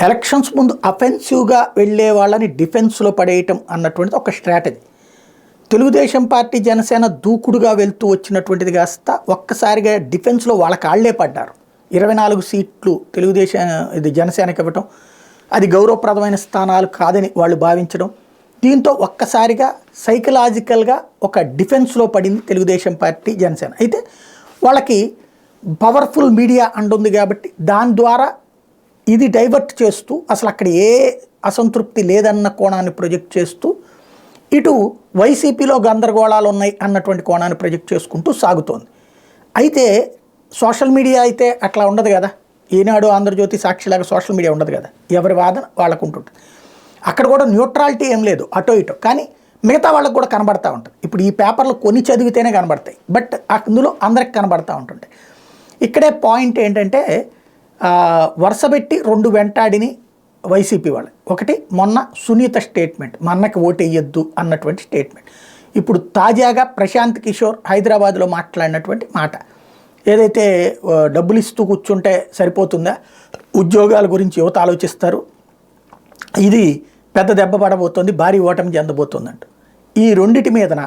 Elections ముందు అఫెన్సివ్గా వెళ్ళే వాళ్ళని డిఫెన్స్లో పడేయటం అన్నటువంటిది ఒక స్ట్రాటజీ. తెలుగుదేశం పార్టీ జనసేన దూకుడుగా వెళ్తూ వచ్చినటువంటిది కాస్త ఒక్కసారిగా డిఫెన్స్లో వాళ్ళ కాళ్లే పడ్డారు. 24 సీట్లు తెలుగుదేశం ఇది జనసేనకి ఇవ్వటం, అది గౌరవప్రదమైన స్థానాలు కాదని వాళ్ళు భావించడం, దీంతో ఒక్కసారిగా సైకలాజికల్గా ఒక డిఫెన్స్లో పడింది తెలుగుదేశం పార్టీ జనసేన. అయితే వాళ్ళకి పవర్ఫుల్ మీడియా అంటుంది కాబట్టి దాని ద్వారా ఇది డైవర్ట్ చేస్తూ అసలు అక్కడ ఏ అసంతృప్తి లేదన్న కోణాన్ని ప్రొజెక్ట్ చేస్తూ ఇటు వైసీపీలో గందరగోళాలు ఉన్నాయి అన్నటువంటి కోణాన్ని ప్రొజెక్ట్ చేసుకుంటూ సాగుతోంది. అయితే సోషల్ మీడియా అయితే అట్లా ఉండదు కదా. ఈనాడు, ఆంధ్రజ్యోతి, సాక్షిలాగా సోషల్ మీడియా ఉండదు కదా. ఎవరి వాదన వాళ్ళకు ఉంటుంది. అక్కడ కూడా న్యూట్రాలిటీ ఏం లేదు, అటో ఇటో. కానీ మిగతా వాళ్ళకు కూడా కనబడతా ఉంటుంది. ఇప్పుడు ఈ పేపర్లు కొన్ని చదివితేనే కనబడతాయి, బట్ అందులో అందరికి కనబడతా ఉంటుంటాయి. ఇక్కడే పాయింట్ ఏంటంటే వరుసపెట్టి 2 వెంటాడిని వైసీపీ వాళ్ళు. ఒకటి మొన్న సునీత స్టేట్మెంట్, మా అన్నకి ఓటు వేయొద్దు అన్నటువంటి స్టేట్మెంట్. ఇప్పుడు తాజాగా ప్రశాంత్ కిషోర్ హైదరాబాద్లో మాట్లాడినటువంటి మాట, ఏదైతే డబ్బులు ఇస్తూ కూర్చుంటే సరిపోతుందా, ఉద్యోగాల గురించి యువత ఆలోచిస్తారు, ఇది పెద్ద దెబ్బ పడబోతోంది, భారీ ఓటమి చెందబోతుందంట. ఈ రెండిటి మీదన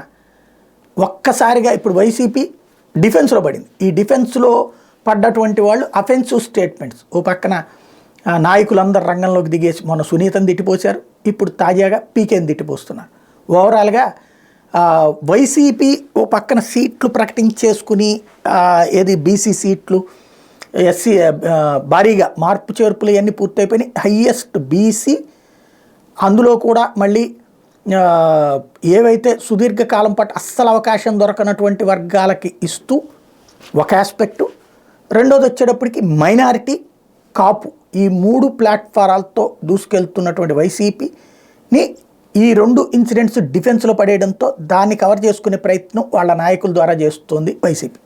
ఒక్కసారిగా ఇప్పుడు వైసీపీ డిఫెన్స్లో పడింది. ఈ డిఫెన్స్లో పడ్డటువంటి వాళ్ళు అఫెన్సివ్ స్టేట్మెంట్స్, ఓ పక్కన నాయకులందరూ రంగంలోకి దిగేసి మొన్న సునీతను తిట్టిపోశారు, ఇప్పుడు తాజాగా పీకేని తిట్టిపోస్తున్నారు. ఓవరాల్గా వైసీపీ ఓ పక్కన సీట్లు ప్రకటించేసుకుని ఏది బీసీ సీట్లు, ఎస్సీ భారీగా మార్పు చేర్పులు ఇవన్నీ పూర్తయిపోయినాయి. హయ్యెస్ట్ బీసీ, అందులో కూడా మళ్ళీ ఏవైతే సుదీర్ఘకాలం పాటు అస్సలు అవకాశం దొరకనటువంటి వర్గాలకి ఇస్తూ ఒక ఆస్పెక్టు, రెండోది వచ్చేటప్పటికి మైనారిటీ, కాపు, ఈ 3 ప్లాట్ఫారాలతో దూసుకెళ్తున్నటువంటి వైసీపీని ఈ 2 ఇన్సిడెంట్స్ డిఫెన్స్లో పడేయడంతో దాన్ని కవర్ చేసుకునే ప్రయత్నం వాళ్ళ నాయకుల ద్వారా చేస్తోంది వైసీపీ.